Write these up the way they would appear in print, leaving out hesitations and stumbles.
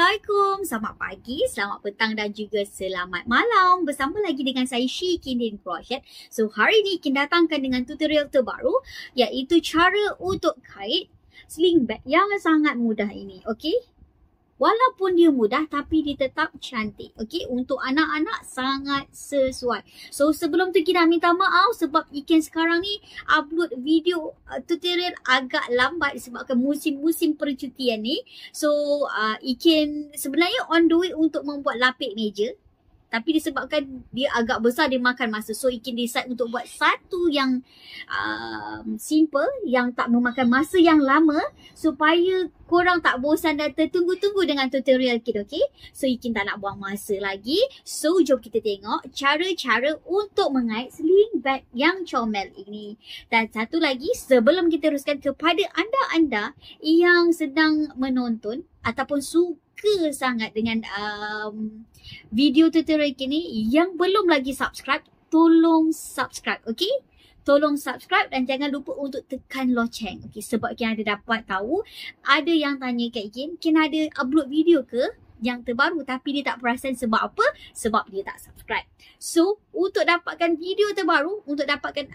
Assalamualaikum, selamat pagi, selamat petang dan juga selamat malam. Bersama lagi dengan saya Syi Kindin Crochet. So hari ini kita datangkan dengan tutorial terbaru iaitu cara untuk kait sling bag yang sangat mudah ini. Okey. Walaupun dia mudah tapi dia tetap cantik. Okey, untuk anak-anak sangat sesuai. So sebelum tu kita minta maaf sebab Iken sekarang ni upload video tutorial agak lambat disebabkan musim-musim percutian ni. So Iken sebenarnya on the way untuk membuat lapik meja. Tapi disebabkan dia agak besar, dia makan masa. So Iken decide untuk buat satu yang simple, yang tak memakan masa yang lama supaya korang tak bosan dan tertunggu-tunggu dengan tutorial kita, okay? So Iken tak nak buang masa lagi. So jom kita tengok cara-cara untuk mengait sling bag yang comel ini. Dan satu lagi, sebelum kita teruskan, kepada anda-anda yang sedang menonton ataupun suka sangat dengan video tutorial kini, yang belum lagi subscribe, tolong subscribe, okay? Tolong subscribe dan jangan lupa untuk tekan loceng, okay? Sebab kita ada dapat tahu ada yang tanya kat Iken, Ken ada upload video ke yang terbaru tapi dia tak perasan sebab apa? Sebab dia tak subscribe. So untuk dapatkan video terbaru, untuk dapatkan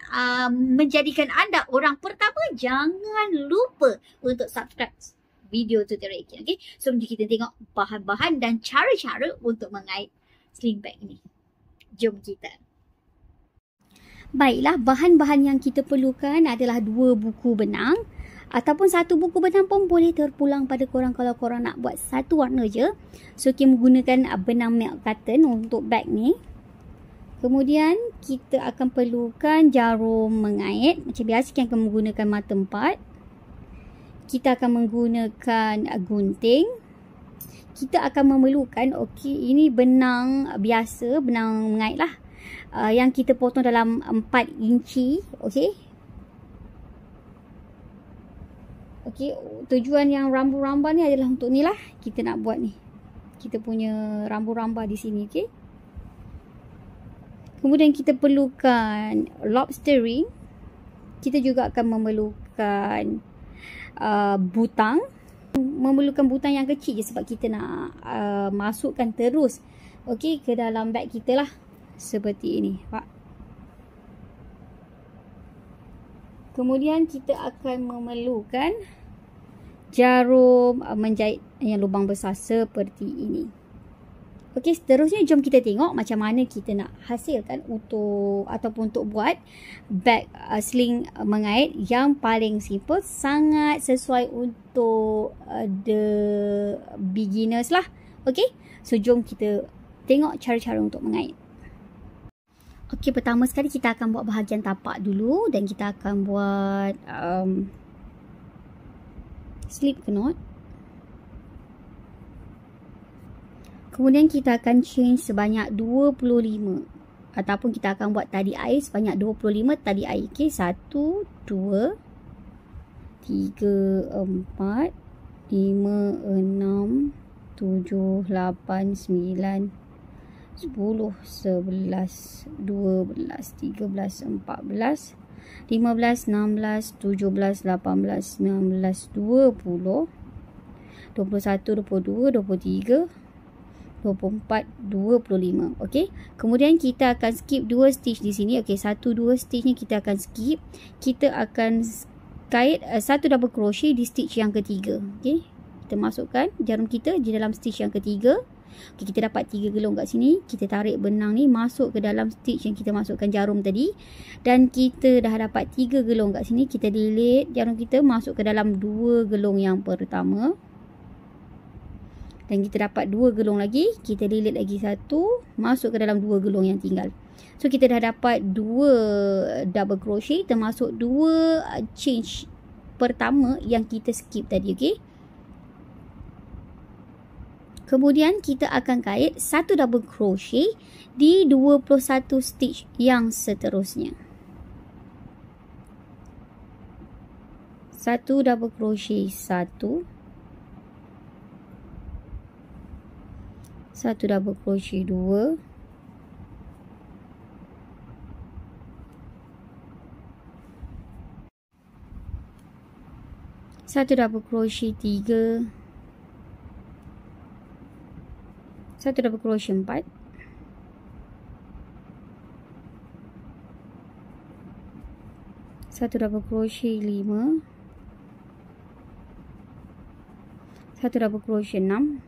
menjadikan anda orang pertama, jangan lupa untuk subscribe video tutorial Iken, okay? So kita tengok bahan-bahan dan cara-cara untuk mengait sling bag ini. Jom kita. Baiklah, bahan-bahan yang kita perlukan adalah 2 buku benang ataupun 1 buku benang pun boleh terpulang pada korang kalau korang nak buat satu warna je. So kita menggunakan benang milk cotton untuk bag ni. Kemudian kita akan perlukan jarum mengait. Macam biasa kita akan menggunakan mata 4. Kita akan menggunakan gunting. Kita akan memerlukan, okey, ini benang biasa, benang mengait lah. Yang kita potong dalam 4 inci, okey. Okey, tujuan yang rambu-ramba ni adalah untuk ni lah. Kita nak buat ni. Kita punya rambu-ramba di sini, okey. Kemudian kita perlukan lobster ring. Kita juga akan memerlukan butang. Memerlukan butang yang kecil je sebab kita nak masukkan terus, okey, ke dalam bag kita lah. Seperti ini, Pak. Kemudian kita akan memerlukan jarum menjahit yang lubang besar seperti ini. Okey, seterusnya jom kita tengok macam mana kita nak hasilkan untuk ataupun untuk buat bag sling mengait yang paling simple, sangat sesuai untuk the beginners lah. Okey, so jom kita tengok cara-cara untuk mengait. Okey, pertama sekali kita akan buat bahagian tapak dulu dan kita akan buat slip knot. Kemudian kita akan chain sebanyak 25 ataupun kita akan buat tali air sebanyak 25 tali air. Okey, 1 2 3 4 5 6 7 8 9 10 11 12 13 14 15 16 17 18 19 20 21 22 23 24, 25. Okey. Kemudian kita akan skip 2 stitch di sini. Okey, 1 2 stitch ni kita akan skip. Kita akan kait 1 double crochet di stitch yang ketiga. Okey. Kita masukkan jarum kita di dalam stitch yang ketiga. Okey, kita dapat 3 gelung kat sini. Kita tarik benang ni masuk ke dalam stitch yang kita masukkan jarum tadi. Dan kita dah dapat 3 gelung kat sini. Kita lilit jarum kita masuk ke dalam 2 gelung yang pertama. Dan kita dapat 2 gelung lagi, kita lilit lagi 1, masuk ke dalam 2 gelung yang tinggal. So kita dah dapat 2 double crochet termasuk 2 chain pertama yang kita skip tadi, okey. Kemudian kita akan kait 1 double crochet di 21 stitch yang seterusnya. 1 double crochet 1, 1 double crochet 2, 1 double crochet 3, Satu double crochet 4. Satu double crochet 5. Satu double crochet 6.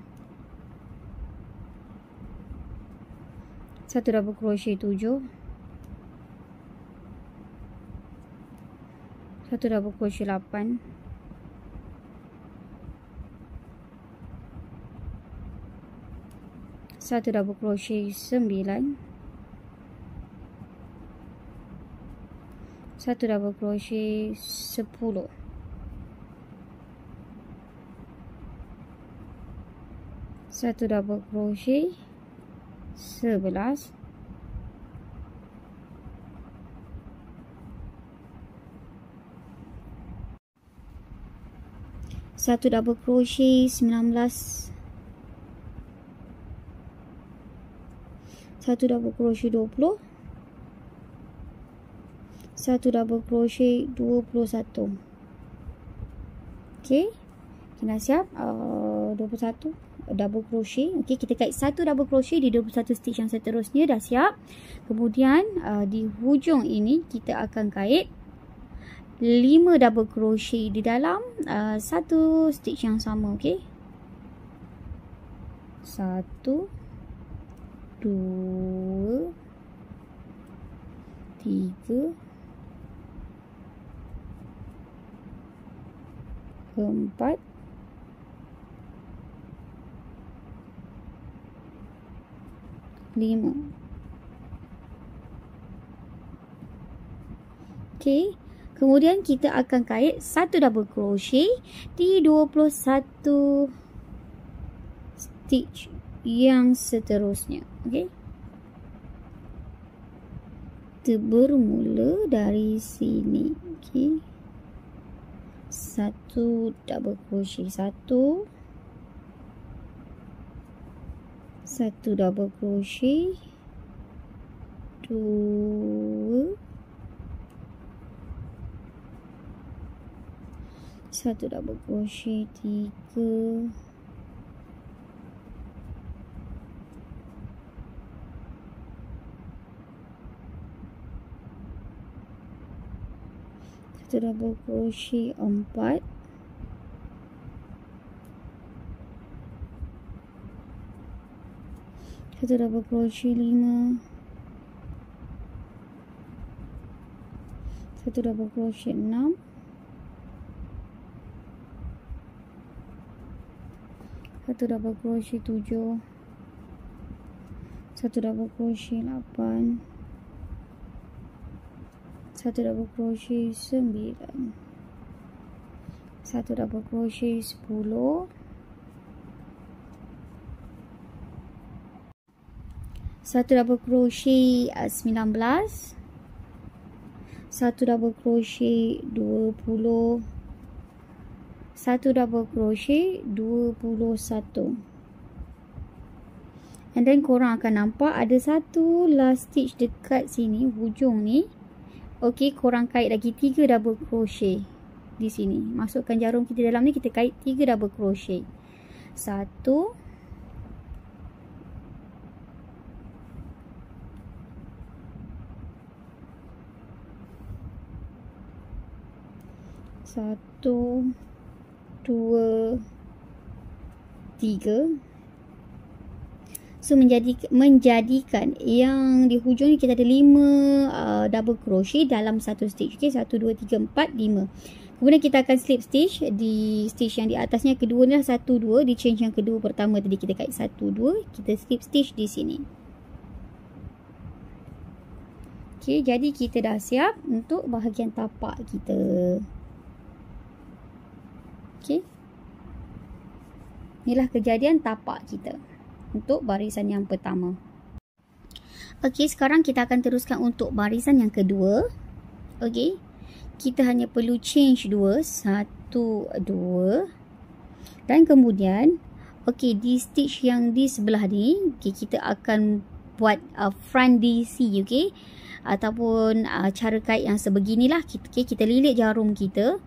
Satu double crochet 7. Satu double crochet 8. Satu double crochet 9. Satu double crochet 10. Satu double crochet 11. Satu double crochet 19. Satu double crochet 20. Satu double crochet 21. Okey, kita siap 21 double crochet. Okey, kita kait satu double crochet di 21 stitch yang seterusnya. Dah siap. Kemudian di hujung ini kita akan kait 5 double crochet di dalam satu stitch yang sama. Okey, 1 2 3 4 5. Okey, kemudian kita akan kait satu double crochet di 21 stitch yang seterusnya. Okey, kita bermula dari sini. Okey, satu double crochet 1, satu double crochet 2, satu double crochet 3, satu double crochet 4, satu double crochet 5, satu double crochet 6, satu double crochet 7, satu double crochet 8, satu double crochet 9, satu double crochet 10, satu double crochet 19, satu double crochet 20, satu double crochet 21. And then korang akan nampak ada satu last stitch dekat sini, hujung ni. Okey, korang kait lagi 3 double crochet di sini. Masukkan jarum kita dalam ni, kita kait 3 double crochet. 1, 2, 3. So menjadikan yang di hujung ni kita ada 5 double crochet dalam satu stitch. Okey, 1 2 3 4 5. Kemudian kita akan slip stitch di stitch yang di atasnya, kedua ni 1 2, di change yang kedua. Pertama tadi kita kait 1 2, kita slip stitch di sini. Okey, jadi kita dah siap untuk bahagian tapak kita. Okey, inilah kejadian tapak kita untuk barisan yang pertama. Okey, sekarang kita akan teruskan untuk barisan yang kedua. Okey, kita hanya perlu change 2, 1 2, dan kemudian okey, di stitch yang di sebelah ni, okey, kita akan buat front DC. Okey, ataupun cara kait yang sebeginilah. Kita lilit jarum kita.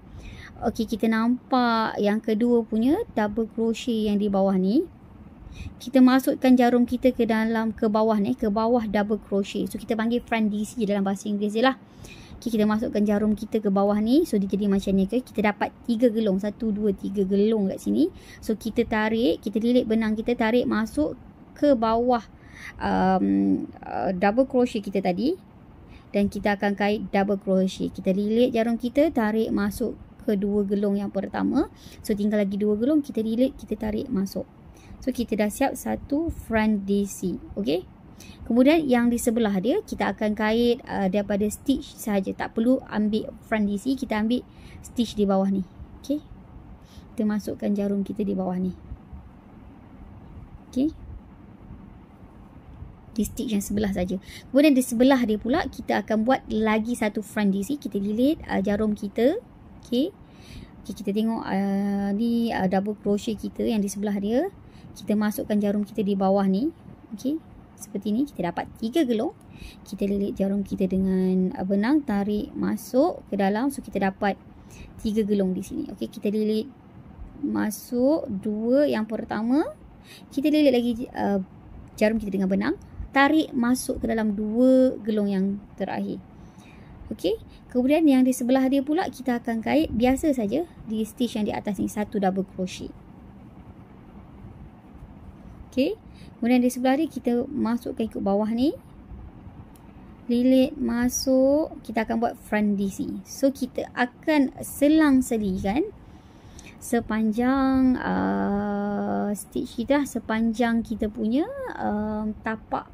Okey, kita nampak yang kedua punya double crochet yang di bawah ni. kita masukkan jarum kita ke dalam, ke bawah ni, ke bawah double crochet. So kita panggil front DC dalam bahasa Inggeris je lah. Okay, kita masukkan jarum kita ke bawah ni. So dia jadi macam ni. Okay, kita dapat 3 gelung, 1, 2, 3 gelung kat sini. So kita tarik, kita lilit benang kita, tarik masuk ke bawah double crochet kita tadi, dan kita akan kait double crochet. Kita lilit jarum kita, tarik masuk ke 2 gelung yang pertama. So tinggal lagi 2 gelung, kita lilit, kita tarik masuk. So kita dah siap satu front DC. Okay, kemudian yang di sebelah dia kita akan kait daripada stitch sahaja, tak perlu ambil front DC, kita ambil stitch di bawah ni. Okay, kita masukkan jarum kita di bawah ni. Okay, di stitch yang sebelah saja. Kemudian di sebelah dia pula kita akan buat lagi satu front DC. Kita lilit jarum kita. Okay, kita tengok ni double crochet kita yang di sebelah dia. Kita masukkan jarum kita di bawah ni. Okay, seperti ni, kita dapat 3 gelung. Kita lilit jarum kita dengan benang, tarik masuk ke dalam. So kita dapat 3 gelung di sini. Okay, kita lilit masuk 2 yang pertama. Kita lilit lagi jarum kita dengan benang, tarik masuk ke dalam 2 gelung yang terakhir. Okay, kemudian yang di sebelah dia pula kita akan kait biasa saja di stitch yang di atas ni, satu double crochet. Okay, kemudian di sebelah dia kita masukkan ikut bawah ni, lilit masuk, kita akan buat front DC. So kita akan selang-selikan sepanjang stitch kita, sepanjang kita punya tapak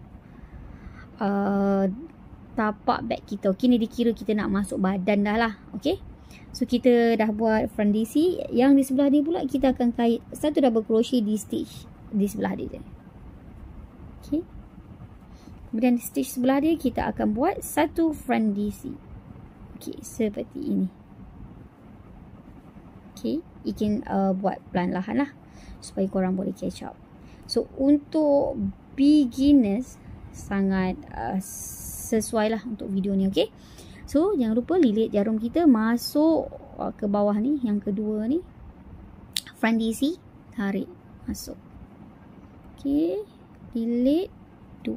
bag kita. Okay, ni dikira kita nak masuk badan dah lah. Okay, so kita dah buat front DC. Yang di sebelah dia pula kita akan kait satu double crochet di stitch di sebelah dia je. Okay, kemudian di stitch sebelah dia kita akan buat satu front DC. Okay, seperti ini. Okay, ikin buat perlahan lah supaya korang boleh catch up. So untuk beginners sangat sesuai lah untuk video ni. Okay, so jangan lupa lilit jarum kita masuk ke bawah ni, yang kedua ni, front DC, tarik masuk. Okay, lilit 2.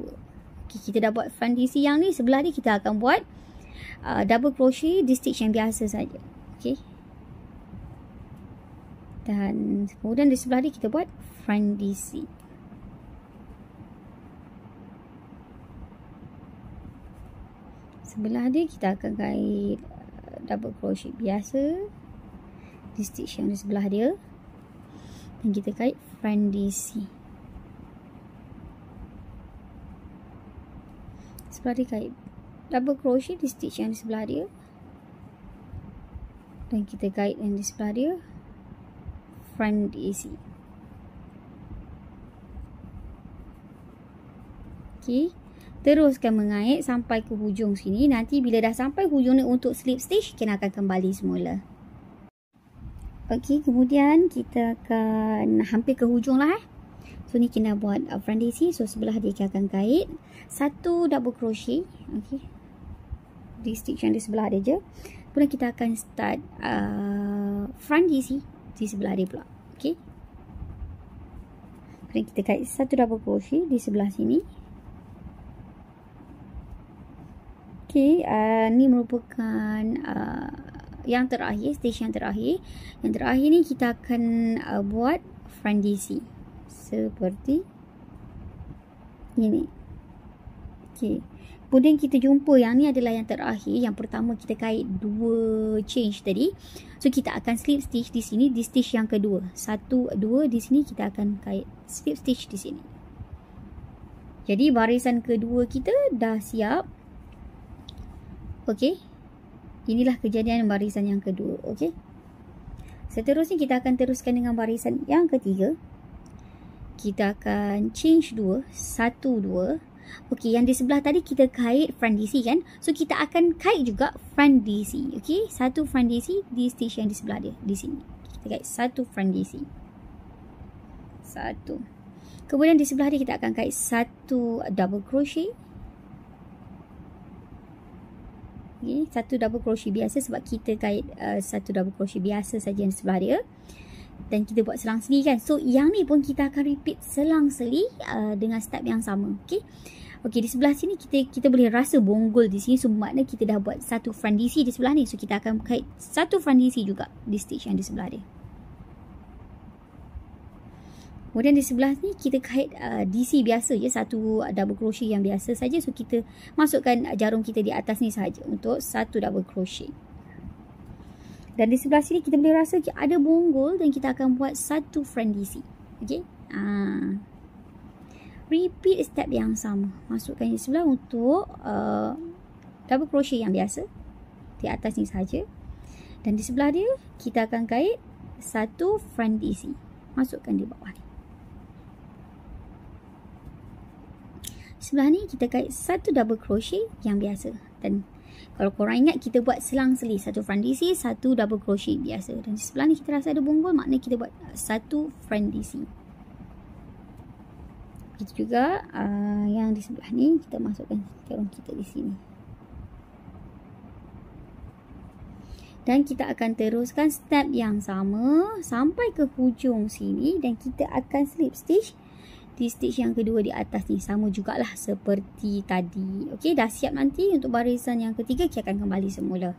Okay, kita dah buat front DC. Yang ni sebelah ni kita akan buat double crochet di stitch yang biasa saja. Okay, dan kemudian di sebelah ni kita buat front DC. Sebelah dia kita akan kait double crochet biasa di stitch yang di sebelah dia, dan kita kait front DC. Sebelah dia kait double crochet di stitch yang di sebelah dia, dan kita kait yang di sebelah dia front DC. Okay, teruskan mengait sampai ke hujung sini. Nanti bila dah sampai hujung ni untuk slip stitch, kita akan kembali semula. Okay, kemudian kita akan hampir ke hujung lah. So ni kita buat front DC. So sebelah dia kita akan kait satu double crochet. Okay, di stitch yang di sebelah dia je. Kemudian kita akan start front DC di sebelah dia pula. Okay, kemudian kita kait satu double crochet di sebelah sini. Okay, ni merupakan yang terakhir, stitch yang terakhir. Yang terakhir ni kita akan buat front DC seperti ini. Okay, kemudian kita jumpa yang ni adalah yang terakhir. Yang pertama kita kait 2 change tadi. So kita akan slip stitch di sini di stitch yang kedua. 1, 2 di sini kita akan kait slip stitch di sini. Jadi barisan kedua kita dah siap. Okey, inilah kejadian barisan yang kedua. Okey, seterusnya kita akan teruskan dengan barisan yang ketiga. Kita akan change 2, 1, 2. Okey, yang di sebelah tadi kita kait front DC kan. So kita akan kait juga front DC. Okey, satu front DC di stitch yang di sebelah dia di sini. Kita kait satu front DC. Satu. Kemudian di sebelah dia kita akan kait satu double crochet. Okay, satu double crochet biasa sebab kita kait satu double crochet biasa saja yang di sebelah dia. dan kita buat selang-seli kan. So yang ni pun kita akan repeat selang-seli dengan step yang sama. Okay. Okey, di sebelah sini kita boleh rasa bonggol di sini. So makna kita dah buat satu front DC di sebelah ni. So kita akan kait satu front DC juga di stitch yang di sebelah dia. Kemudian di sebelah ni kita kait DC biasa je, satu double crochet yang biasa saja. So kita masukkan jarum kita di atas ni saja untuk satu double crochet. Dan di sebelah sini kita boleh rasa ada bonggol dan kita akan buat satu front DC. Okey. Repeat step yang sama. Masukkan di sebelah untuk double crochet yang biasa di atas ni saja. Dan di sebelah dia kita akan kait satu front DC. Masukkan di bawah ni. Sebelah ni kita kait satu double crochet yang biasa. Dan kalau korang ingat kita buat selang-seli, satu front DC, satu double crochet biasa. Dan di sebelah ni kita rasa ada bonggol, maknanya kita buat satu front DC. Begitu juga yang di sebelah ni kita masukkan jarum kita di sini. Dan kita akan teruskan step yang sama sampai ke hujung sini dan kita akan slip stitch di stitch yang kedua di atas ni. Sama jugalah seperti tadi. Okey, dah siap nanti untuk barisan yang ketiga kita akan kembali semula.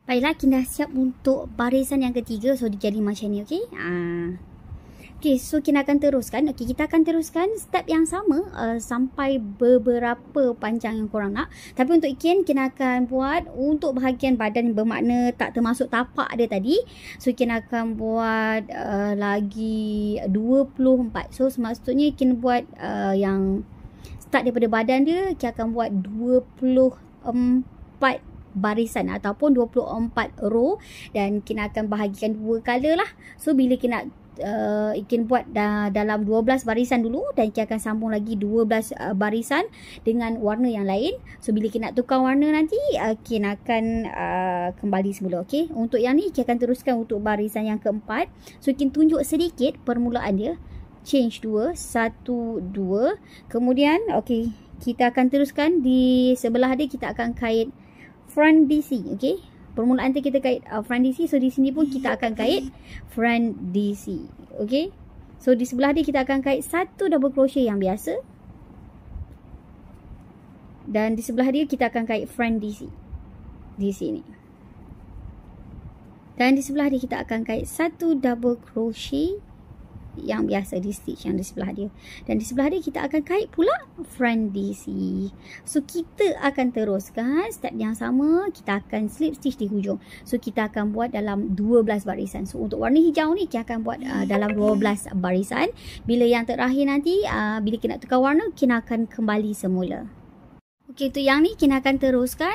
Baiklah, kita dah siap untuk barisan yang ketiga. So dia jadi macam ni, okey. Okay, so kita akan teruskan. Okay, kita akan teruskan step yang sama sampai beberapa panjang yang korang nak. Tapi untuk ikin, kita akan buat untuk bahagian badan bermakna tak termasuk tapak dia tadi. So, kita akan buat lagi 24. So, maksudnya kita buat yang start daripada badan dia, kita akan buat 24 barisan ataupun 24 row. Dan kita akan bahagikan dua color lah. So, bila kita nak Ikin buat dalam 12 barisan dulu dan kita akan sambung lagi 12 barisan dengan warna yang lain. So bila kita nak tukar warna nanti kita akan kembali semula. Okey, untuk yang ni kita akan teruskan untuk barisan yang keempat. So kita tunjuk sedikit permulaan dia. Change 2, 1, 2. Kemudian okey, kita akan teruskan di sebelah dia kita akan kait front DC. Okey, permulaan tu kita kait front DC. So di sini pun kita akan kait front DC. Okey. So di sebelah dia kita akan kait satu double crochet yang biasa. Dan di sebelah dia kita akan kait front DC. Di sini. Dan di sebelah dia kita akan kait satu double crochet yang biasa di stitch yang di sebelah dia. Dan di sebelah dia kita akan kait pula front DC. So kita akan teruskan step yang sama. Kita akan slip stitch di hujung. So kita akan buat dalam 12 barisan. So untuk warna hijau ni kita akan buat dalam 12 barisan. Bila yang terakhir nanti bila kita nak tukar warna, kita akan kembali semula. Okey, tu yang ni kita akan teruskan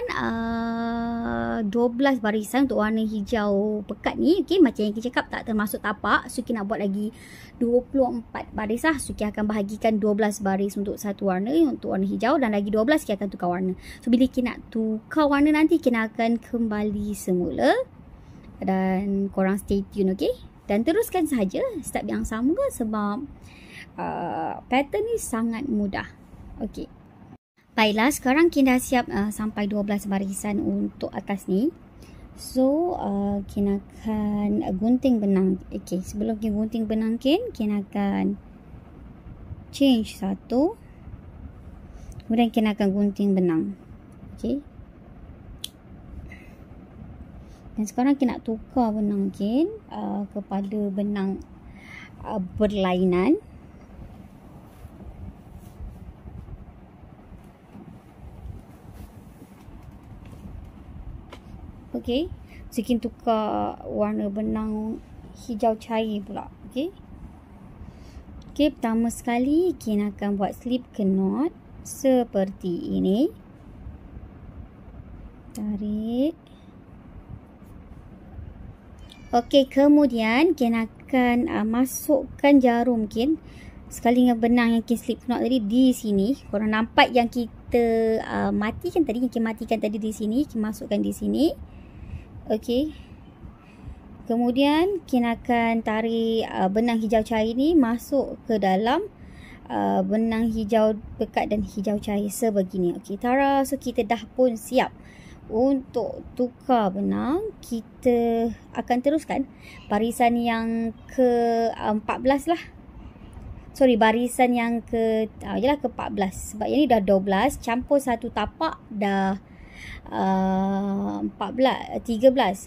12 barisan untuk warna hijau pekat ni. Okey, macam yang kita cakap tak termasuk tapak. So kita nak buat lagi 24 baris lah. So kita akan bahagikan 12 baris untuk satu warna, untuk warna hijau, dan lagi 12 kita akan tukar warna. So bila kita nak tukar warna nanti kita akan kembali semula. Dan korang stay tune, okey. Dan teruskan saja step yang sama sebab pattern ni sangat mudah. Okey. Baiklah, sekarang kita dah siap sampai 12 barisan untuk atas ni. So, kita akan gunting benang. Okay, sebelum kita gunting benang kita akan change satu. Kemudian kita akan gunting benang. Okay. Dan sekarang kita nak tukar benang kepada benang berlainan. Okey, so kita tukar warna benang hijau cair pula. Okey. Okey, pertama sekali kita akan buat slip knot seperti ini. Tarik. Okey, kemudian kita akan masukkan jarum sekali dengan benang yang kita slip knot tadi di sini. Korang nampak yang kita matikan tadi, yang kita matikan tadi di sini, kita masukkan di sini. Okey. Kemudian kita akan tarik benang hijau cair ni masuk ke dalam benang hijau pekat dan hijau cair sebegini. Okey, Tara, so kita dah pun siap untuk tukar benang, kita akan teruskan barisan yang ke-14 lah. Sorry, barisan yang ke-14. Sebab yang ni dah 12, campur satu tapak dah 13.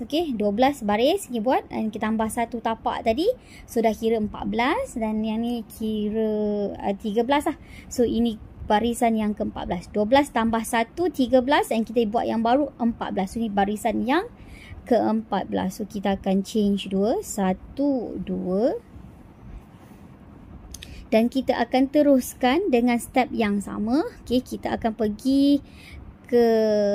Okey, 12 baris kita buat dan kita tambah satu tapak tadi, so dah kira 14 dan yang ni kira 13 lah. So ini barisan yang ke-14. 12 tambah 1 13 dan kita buat yang baru 14. So ini barisan yang ke-14. So kita akan change 2, 1 2 dan kita akan teruskan dengan step yang sama. Okey, kita akan pergi ke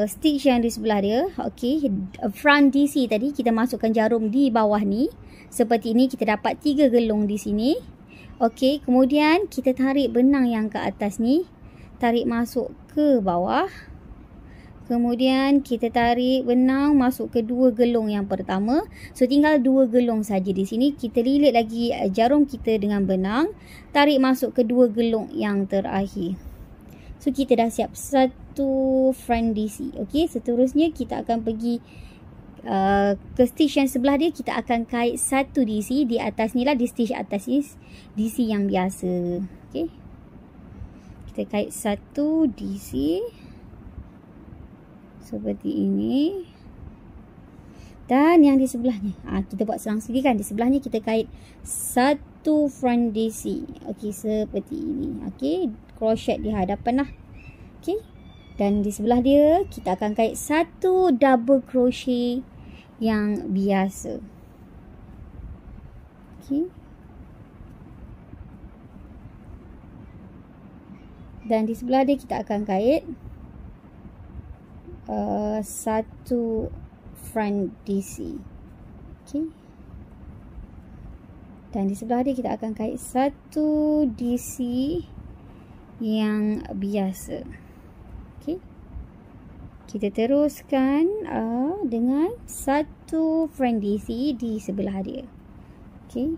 stitch yang di sebelah dia. Okey, front DC tadi kita masukkan jarum di bawah ni. Seperti ini kita dapat 3 gelung di sini. Okey, kemudian kita tarik benang yang ke atas ni, tarik masuk ke bawah. Kemudian kita tarik benang masuk ke 2 gelung yang pertama. So tinggal 2 gelung saja di sini. Kita lilit lagi jarum kita dengan benang, tarik masuk ke 2 gelung yang terakhir. So kita dah siap satu front DC. Okey, seterusnya kita akan pergi ke stitch yang sebelah dia. Kita akan kait satu DC di atas ni lah, di stitch atas ni DC yang biasa. Okey, kita kait satu DC seperti ini. Dan yang di sebelahnya, kita buat selang segi kan. Di sebelahnya kita kait satu front DC. Okey, seperti ini. Okey, crochet di hadapan lah. Okey, dan di sebelah dia kita akan kait satu double crochet yang biasa. Okey, dan di sebelah dia kita akan kait satu front DC. Okey, dan di sebelah dia kita akan kait satu DC yang biasa. Okey, kita teruskan dengan satu front DC di sebelah dia. Okey,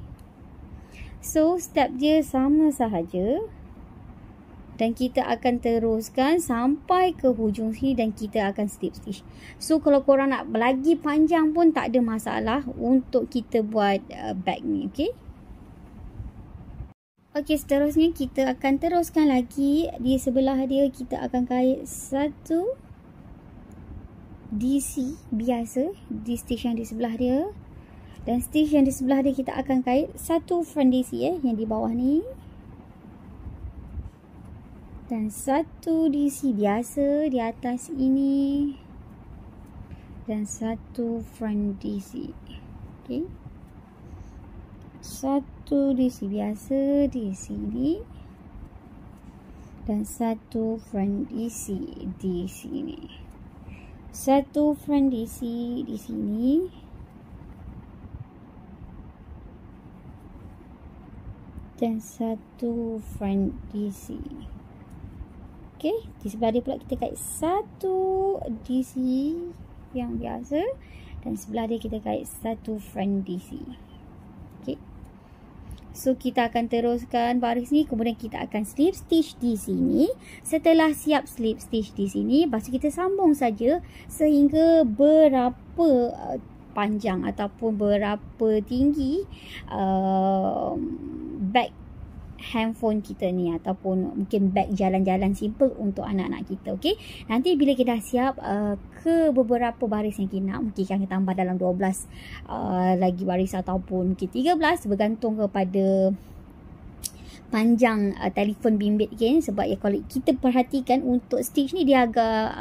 so step dia sama sahaja dan kita akan teruskan sampai ke hujung sini dan kita akan slip stitch. So kalau korang nak lagi panjang pun tak ada masalah untuk kita buat bag ni. Okey, okey, seterusnya kita akan teruskan lagi di sebelah dia. Kita akan kait satu DC biasa di stitch yang di sebelah dia, dan stitch yang di sebelah dia kita akan kait satu front DC yang di bawah ni, dan satu DC biasa di atas ini, dan satu front DC. Okey, satu DC biasa di sini dan satu front DC di sini. Satu front DC di sini dan satu front DC. Okey, di sebelah dia pula kita kait satu DC yang biasa dan sebelah dia kita kait satu front DC. Okey, so kita akan teruskan baris ni, kemudian kita akan slip stitch di sini. Setelah siap slip stitch di sini, lepas tu kita sambung saja sehingga berapa panjang ataupun berapa tinggi bag handphone kita ni, ataupun mungkin bag jalan-jalan simple untuk anak-anak kita. Okey, nanti bila kita dah siap ke beberapa baris yang kita nak, mungkin kita tambah dalam 12 lagi baris ataupun mungkin 13, bergantung kepada panjang telefon bimbit ni. Sebab ya kalau kita perhatikan untuk stitch ni dia agak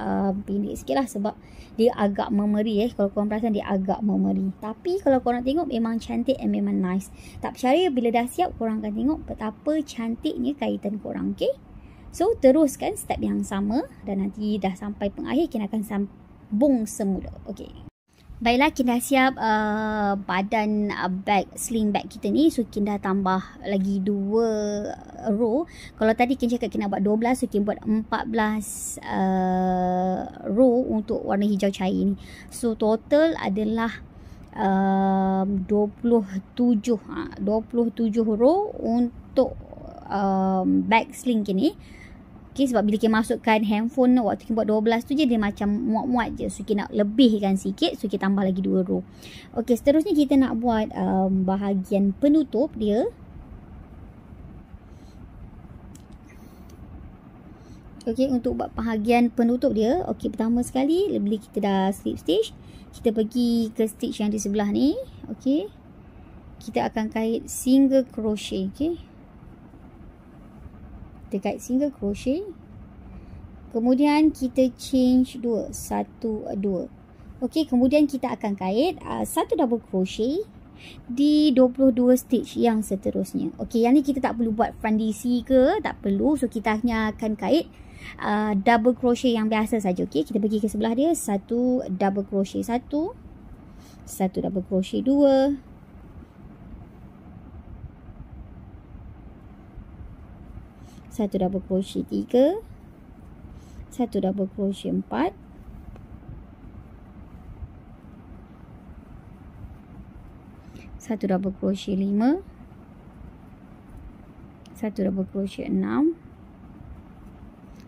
pendek sikit lah, sebab dia agak memeri kalau korang perasan dia agak memeri. Tapi kalau korang tengok memang cantik and memang nice. Tak percaya, bila dah siap korang akan tengok betapa cantiknya kaitan korang. Okay, so teruskan step yang sama dan nanti dah sampai pengakhir kita akan sambung semula. Okay, baiklah, kita dah siap badan bag, sling bag kita ni. So kita dah tambah lagi 2 row. Kalau tadi kita cakap kita nak buat 12, so kita buat 14 row untuk warna hijau cair ni. So total adalah 27 row untuk bag sling ni. Okay, sebab bila kita masukkan handphone waktu kita buat 12 tu je dia macam muat-muat je. So kita nak lebihkan sikit, so kita tambah lagi 2 row. Okay, seterusnya kita nak buat bahagian penutup dia. Okay, untuk buat bahagian penutup dia, okay, pertama sekali bila kita dah slip stitch, kita pergi ke stitch yang di sebelah ni. Okay, kita akan kait single crochet. Okay, kita kait single crochet, kemudian kita change 2, 1, 2. ok, kemudian kita akan kait 1 double crochet di 22 stitch yang seterusnya. ok, yang ni kita tak perlu buat front DC ke, tak perlu. So kita hanya akan kait double crochet yang biasa saja. ok, kita pergi ke sebelah dia, 1 double crochet 1, 1 double crochet 2, 1 double crochet 3, 1 double crochet 4, 1 double crochet 5, 1 double crochet 6,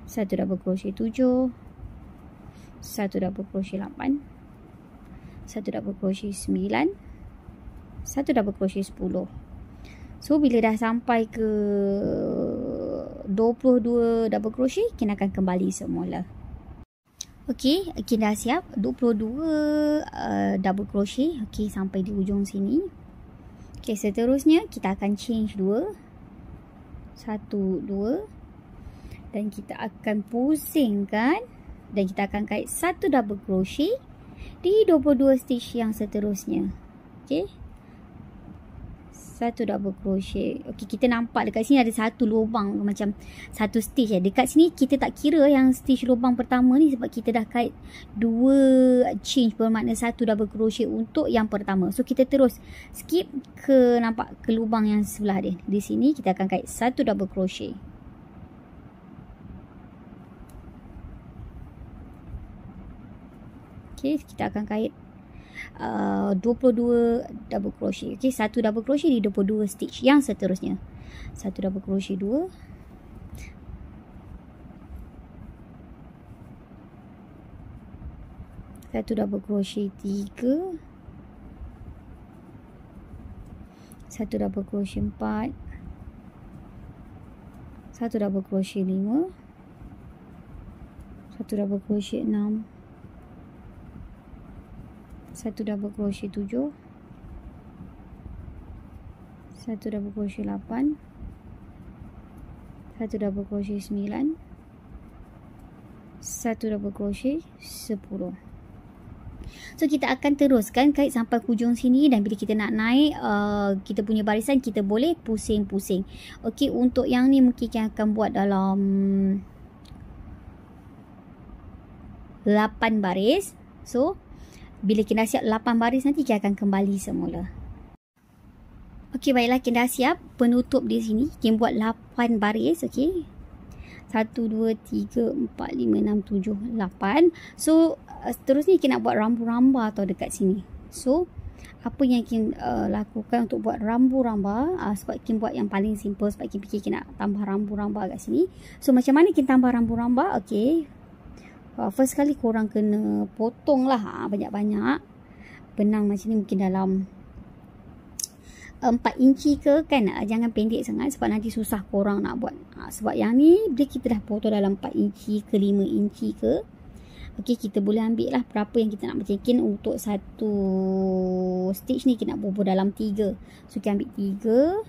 1 double crochet 7, 1 double crochet 8, 1 double crochet 9, 1 double crochet 10. So bila dah sampai ke 22 double crochet, kita akan kembali semula. ok, kita dah siap 22 double crochet. ok, sampai di ujung sini. ok, seterusnya kita akan change 2, 1, 2, dan kita akan pusingkan dan kita akan kait 1 double crochet di 22 stitch yang seterusnya. ok, 1 double crochet. ok, kita nampak dekat sini ada satu lubang macam satu stitch. Dekat sini kita tak kira yang stitch lubang pertama ni sebab kita dah kait 2 change, bermakna 1 double crochet untuk yang pertama. So kita terus skip ke, nampak ke lubang yang sebelah dia. Di sini kita akan kait 1 double crochet. ok, kita akan kait 22 double crochet. ok, 1 double crochet di 22 stitch yang seterusnya. 1 double crochet 2, 1 double crochet 3, 1 double crochet 4, 1 double crochet 5, 1 double crochet 6, 1 double crochet 7, 1 double crochet 8, 1 double crochet 9, 1 double crochet 10. So kita akan teruskan kait sampai hujung sini, dan bila kita nak naik kita punya barisan, kita boleh pusing-pusing. ok, untuk yang ni mungkin kita akan buat dalam 8 baris. So bila kita dah siap 8 baris nanti, kita akan kembali semula. ok, baiklah, kita dah siap penutup di sini. Kita buat 8 baris. ok, 1, 2, 3, 4, 5, 6, 7, 8. So seterusnya kita nak buat rambu-ramba atau dekat sini. So apa yang kita lakukan untuk buat rambu-ramba, sebab kita buat yang paling simple, sebab kita fikir kita nak tambah rambu-ramba kat sini. So macam mana kita tambah rambu-ramba? ok, first kali korang kena potong lah banyak-banyak benang macam ni, mungkin dalam 4 inci ke kan. Jangan pendek sangat sebab nanti susah korang nak buat. Sebab yang ni bila kita dah potong dalam 4 inci ke 5 inci ke, ok, kita boleh ambil lah berapa yang kita nak bercekin. Untuk satu stitch ni kita nak bubuh dalam 3. So kita ambil 3,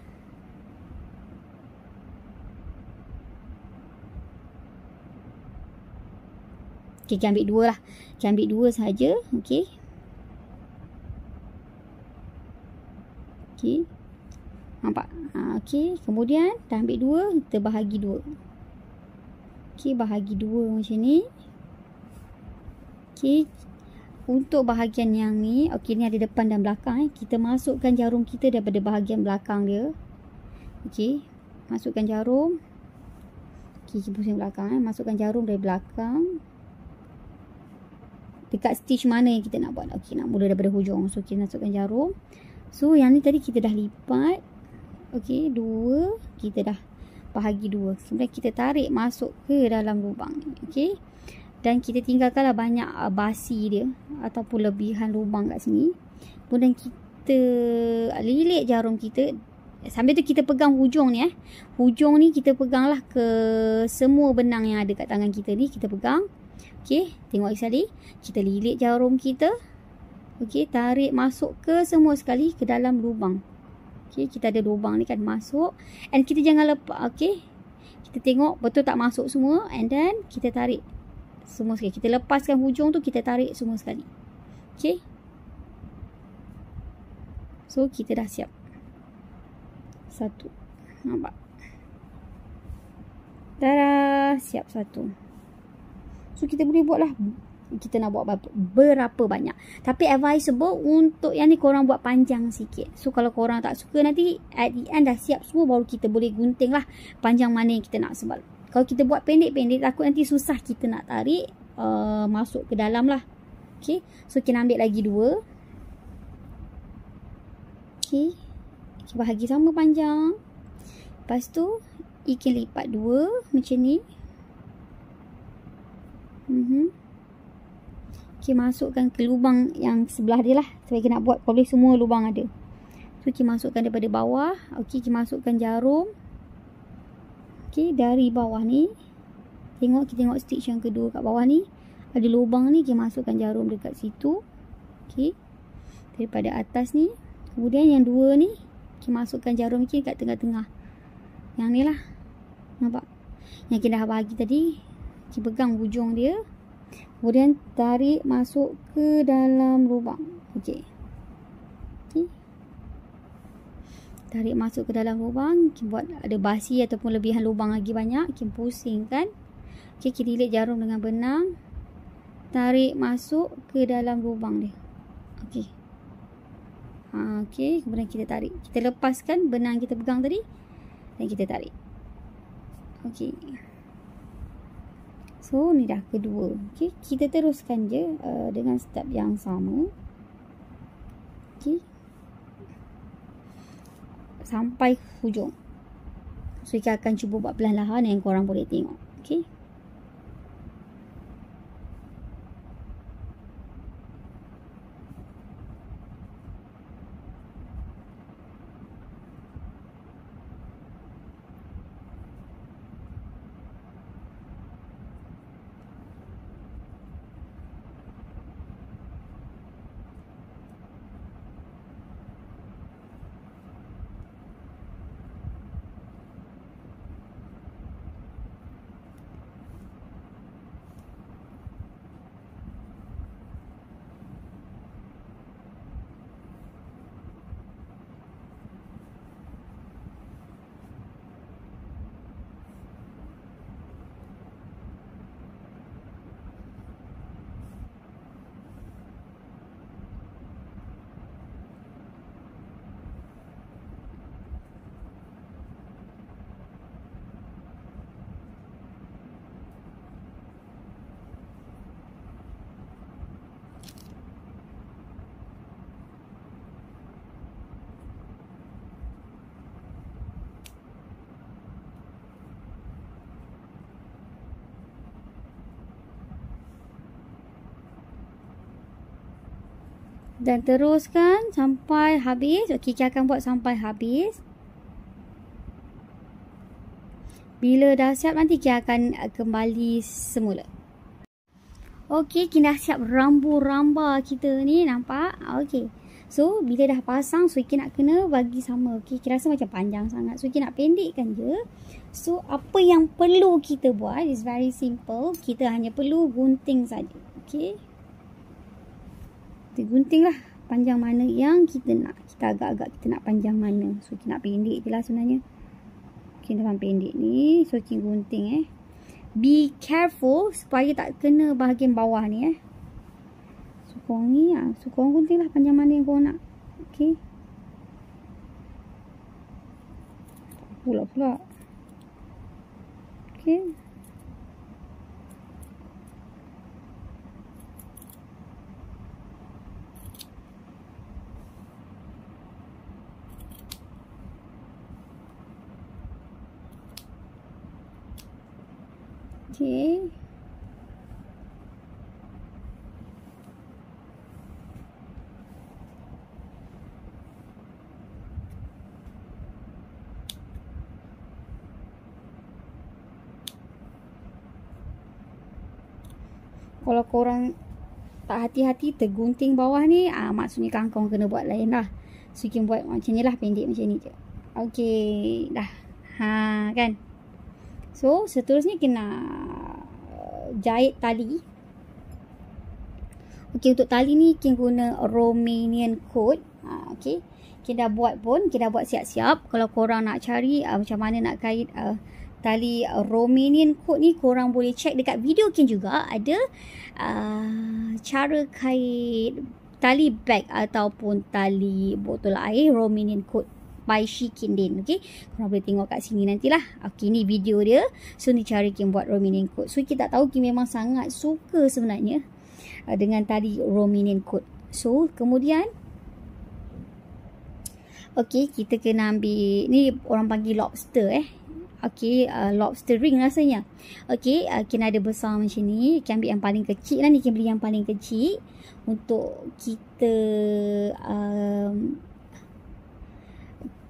ok, kita ambil 2 lah. Kita ambil 2 saja. ok, ok, nampak? ok, kemudian dah ambil 2, kita bahagi 2. ok, bahagi 2 macam ni. ok, untuk bahagian yang ni, ok, ni ada depan dan belakang. Kita masukkan jarum kita daripada bahagian belakang dia. ok, masukkan jarum. ok, kita pusing belakang. Masukkan jarum dari belakang dekat stitch mana yang kita nak buat. ok, nak mula daripada hujung. So kita masukkan jarum. So yang ni tadi kita dah lipat. ok, 2 kita dah bahagi dua. Kemudian kita tarik masuk ke dalam lubang ni. Okey. Dan kita tinggalkanlah banyak basi dia ataupun lebihan lubang kat sini. Kemudian kita lilit jarum kita. Sambil tu kita pegang hujung ni Hujung ni kita peganglah ke semua benang yang ada kat tangan kita ni. Kita pegang. Okey, tengok sekali. Kita lilit jarum kita. Okey, tarik masuk ke semua sekali ke dalam lubang. Okey, kita ada lubang ni kan masuk. And kita jangan lepas. Okey. Kita tengok betul tak masuk semua. And then kita tarik semua sekali. Kita lepaskan hujung tu, kita tarik semua sekali. Okey. So, kita dah siap. Satu. Nampak? Dah siap satu. So, kita boleh buatlah. Kita nak buat berapa banyak. Tapi advisable untuk yang ni korang buat panjang sikit. So kalau korang tak suka nanti at the end dah siap semua baru kita boleh gunting lah panjang mana yang kita nak. Sebab kalau kita buat pendek-pendek takut nanti susah kita nak tarik masuk ke dalam lah. Okay. So kita ambil lagi dua. Okay. Kita bahagi sama panjang. Lepas tu ikan lipat dua macam ni. Okay, masukkan ke lubang yang sebelah dia lah. Sebab kita nak buat probably semua lubang ada. So, kita masukkan daripada bawah. Okay, kita masukkan jarum. Okay, dari bawah ni. Kita tengok stitch yang kedua kat bawah ni. Ada lubang ni, kita masukkan jarum dekat situ. Okay. Daripada atas ni. Kemudian yang dua ni, kita masukkan jarum ni kat tengah-tengah. Yang ni lah. Nampak? Yang kita dah bagi tadi. Kita pegang hujung dia. Kemudian tarik masuk ke dalam lubang. Okey. Okay. Tarik masuk ke dalam lubang. Kita buat ada basi ataupun lebihan lubang lagi banyak. Kita pusingkan. Okey, kita lilit jarum dengan benang. Tarik masuk ke dalam lubang dia. Okey. Okey, kemudian kita tarik. Kita lepaskan benang kita pegang tadi. Dan kita tarik. Okey. So, ni dah kedua. Okay. Kita teruskan je dengan step yang sama. Okay. Sampai hujung. So, kita akan cuba buat perlahan-lahan yang korang boleh tengok. Okay. Dan teruskan sampai habis. Okey, kita akan buat sampai habis. Bila dah siap nanti kita akan kembali semula. Okey, kita dah siap rambu-ramba kita ni, nampak? Okey. So, bila dah pasang, so kita nak kena bagi sama. Okey, kita rasa macam panjang sangat. So, kita nak pendekkan je. So, apa yang perlu kita buat is very simple. Kita hanya perlu gunting saja. Okey. Kita gunting lah panjang mana yang kita nak. Kita agak-agak kita nak panjang mana. So, kita nak pendek je lah sebenarnya. Okay, dalam pendek ni. So, kita gunting Be careful supaya tak kena bahagian bawah ni So, korang ni So, korang gunting lah panjang mana yang korang nak. Okay. Pula. Okay. Okay. Kalau korang tak hati-hati tergunting bawah ni, maksudnya kangkung kena buat lain lah. So, you can buat macam ni lah, pendek macam ni je. Okay, dah. Kan? So, seterusnya kena jahit tali. Okay, untuk tali ni kita guna Romanian cord. Okay, kita dah buat pun, kita dah buat siap-siap. Kalau korang nak cari macam mana nak kait tali Romanian cord ni, korang boleh check dekat video Kin juga. Ada cara kait tali bag ataupun tali botol air Romanian cord by She Kin Din. Okay, korang boleh tengok kat sini nantilah. Okay, ni video dia. So, ni cara Kin buat Romanian cord. So, kita tak tahu Kin memang sangat suka sebenarnya dengan tali Romanian cord. So, kemudian okay, kita kena ambil ni, orang panggil lobster Okay, lobster ring rasanya. Okay, kena ada besar macam ni. Kita ambil yang paling kecil lah ni. Kita beli yang paling kecil untuk kita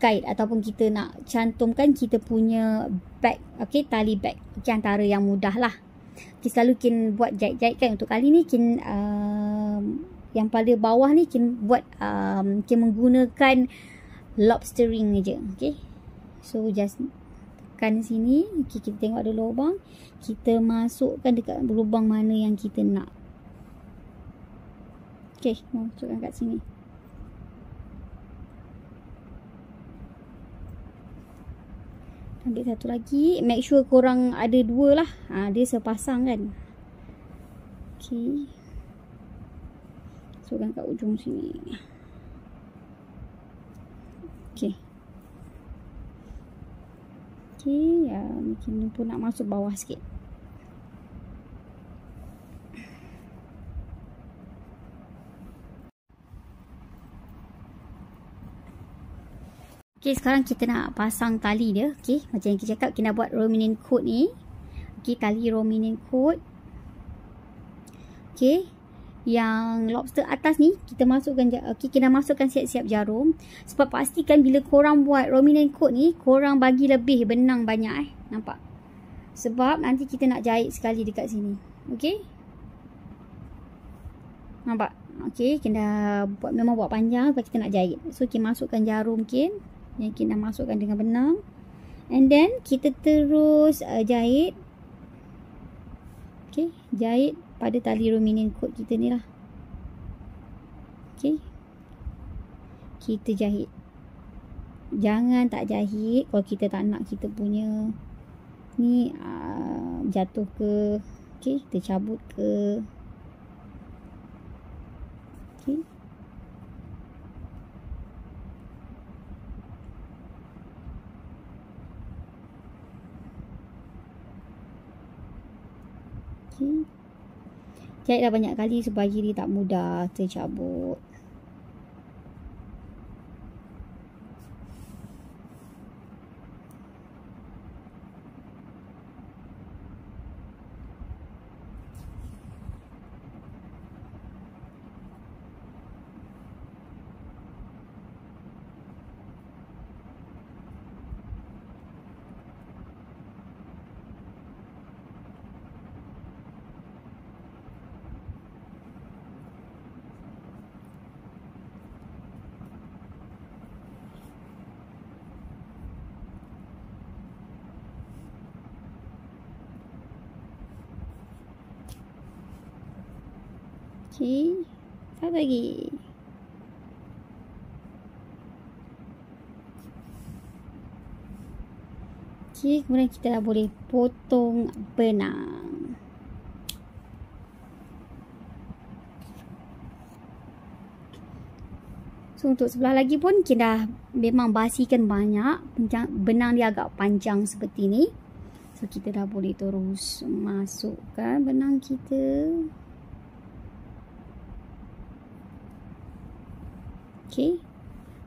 kait ataupun kita nak cantumkan kita punya bag. Okay, tali bag. Okay, antara yang mudah lah. Okay, selalu Kin buat jahit-jahit kan. Untuk kali ni Kin yang pada bawah ni Kin buat Kin menggunakan lobster ring je. Okay, so just tekan sini. Okay, kita tengok ada lubang, kita masukkan dekat lubang mana yang kita nak. Okay, masukkan kat sini. Ambil satu lagi. Make sure korang ada dua lah. Dia sepasang kan. Okay, masukkan kat ujung sini. Okay. Okay, mungkin pun nak masuk bawah sikit. Okay, sekarang kita nak pasang tali dia. Okay, macam yang kita cakap, kita nak buat Romanian cord ni. Okay, tali Romanian cord. Okay, yang lobster atas ni kita masukkan. Okay, kita masukkan siap-siap jarum. Sebab pastikan bila korang buat Romanian cord ni, korang bagi lebih benang banyak nampak? Sebab nanti kita nak jahit sekali dekat sini. Okay, nampak? Okay, kita buat, memang buat panjang sebab kita nak jahit. So, kita masukkan jarum Kin. Yang kita masukkan dengan benang. And then, kita terus jahit. Okay, jahit pada tali Romanian cord kita ni lah. Okay, kita jahit. Jangan tak jahit kalau kita tak nak kita punya ni jatuh ke. Okay, kita cabut ke. Okay, okay. Jahitlah banyak kali supaya dia tak mudah tercabut. Okay, satu lagi. Okay, kemudian kita dah boleh potong benang. So, untuk sebelah lagi pun kita dah memang basikan banyak. Benang dia agak panjang seperti ni. So, kita dah boleh terus masukkan benang kita. Okay,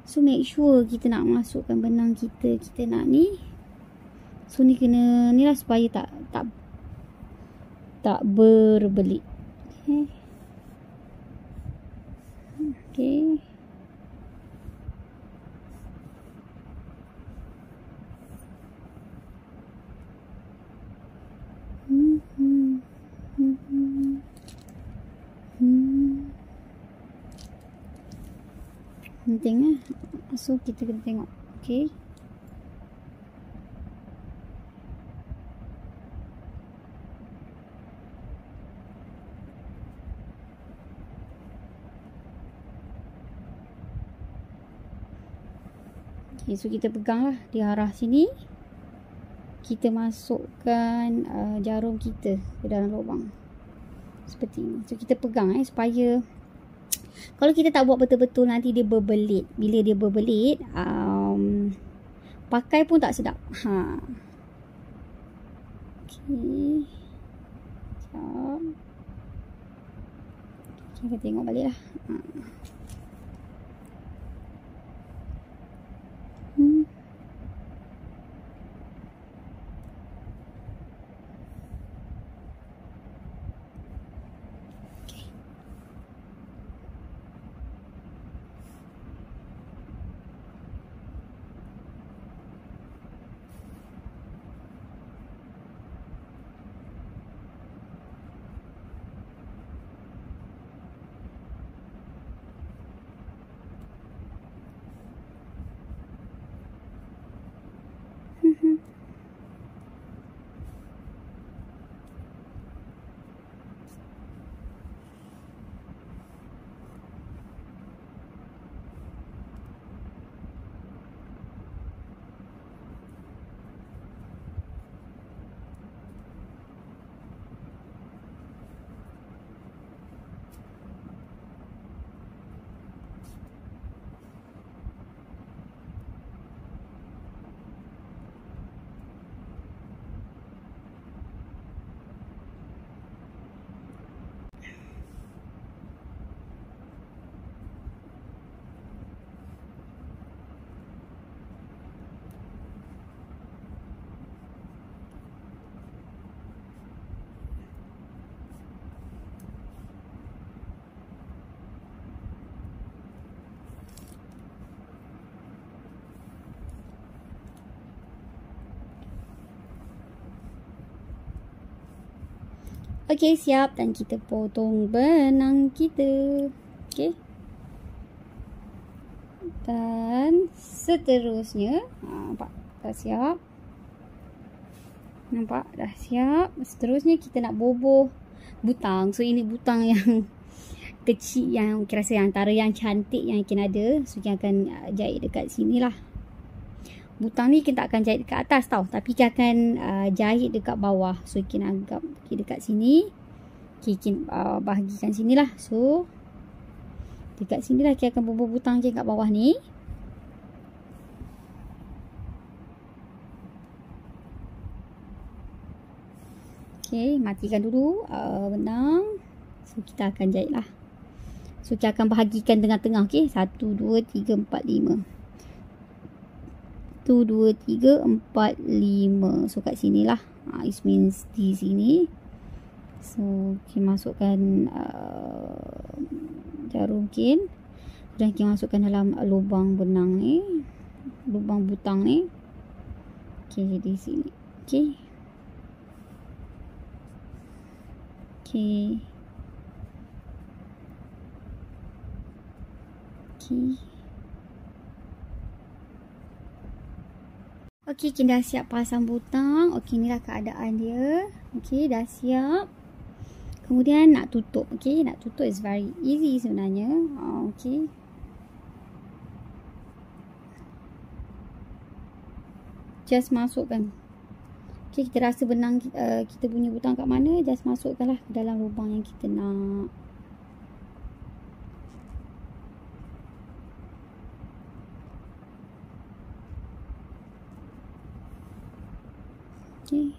so make sure kita nak masukkan benang kita nak ni. So, ni kena ni lah supaya tak tak berbelit. Okay. Okay. Penting lah. So kita kena tengok. Okay. Okay, so kita pegang lah di arah sini. Kita masukkan jarum kita ke dalam lubang. Seperti ini. So kita pegang supaya kalau kita tak buat betul-betul nanti dia berbelit. Bila dia berbelit, pakai pun tak sedap. Okay. Sekejap. Kita tengok balik lah. Okey, siap. Dan kita potong benang kita. Okey. Dan seterusnya, nampak dah siap. Nampak dah siap. Seterusnya kita nak boboh butang. So ini butang yang kecil, yang kira rasa antara yang cantik yang Kin ada. So Kin akan jahit dekat sini lah. Butang ni kita akan jahit dekat atas tau, tapi kita akan jahit dekat bawah. So Kin anggap dekat sini. Kin bahagikan sini lah. So dekat sini lah kita akan boboh butang je kat bawah ni. Okay, matikan dulu benang. So kita akan jahit lah. So kita akan bahagikan tengah-tengah. Okay, 1, 2, 3, 4, 5. 1, 2, 3, 4, 5. So kat sini lah. It means di sini. So kita masukkan jarum Kin. Dan kita masukkan dalam lubang benang ni. Lubang butang ni. Okay, di sini. Okay. Okay. Okay. Okay, Kin dah siap pasang butang. Okay, inilah keadaan dia. Okay, dah siap. Kemudian nak tutup. Okay, nak tutup is very easy sebenarnya. Okay. Just masukkan. Okay, kita rasa benang kita punya butang kat mana. Just masukkanlah ke dalam lubang yang kita nak. Okay.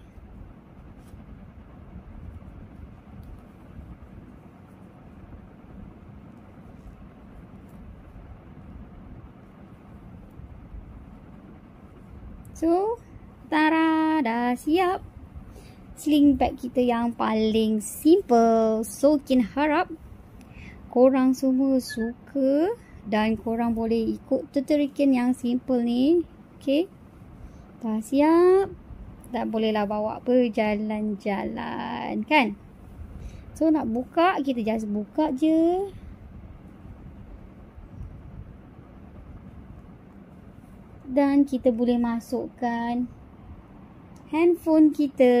So, tara, dah siap. sling bag kita yang paling simple. So Kin harap korang semua suka dan korang boleh ikut tutorial Kin yang simple ni. Okay, dah siap? Dah bolehlah bawa berjalan-jalan kan? So nak buka, kita just buka je. Dan kita boleh masukkan handphone kita.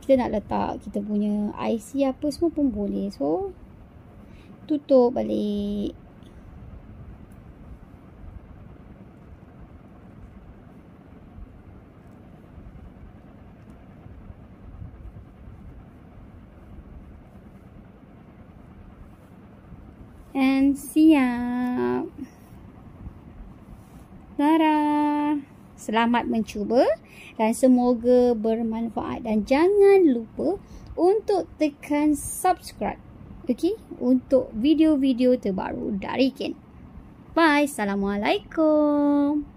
Kita nak letak kita punya IC apa semua pun boleh. So tutup balik. And siap. Tara. Selamat mencuba dan semoga bermanfaat. Dan jangan lupa untuk tekan subscribe. Okay? Untuk video-video terbaru dari Kin. Bye. Assalamualaikum.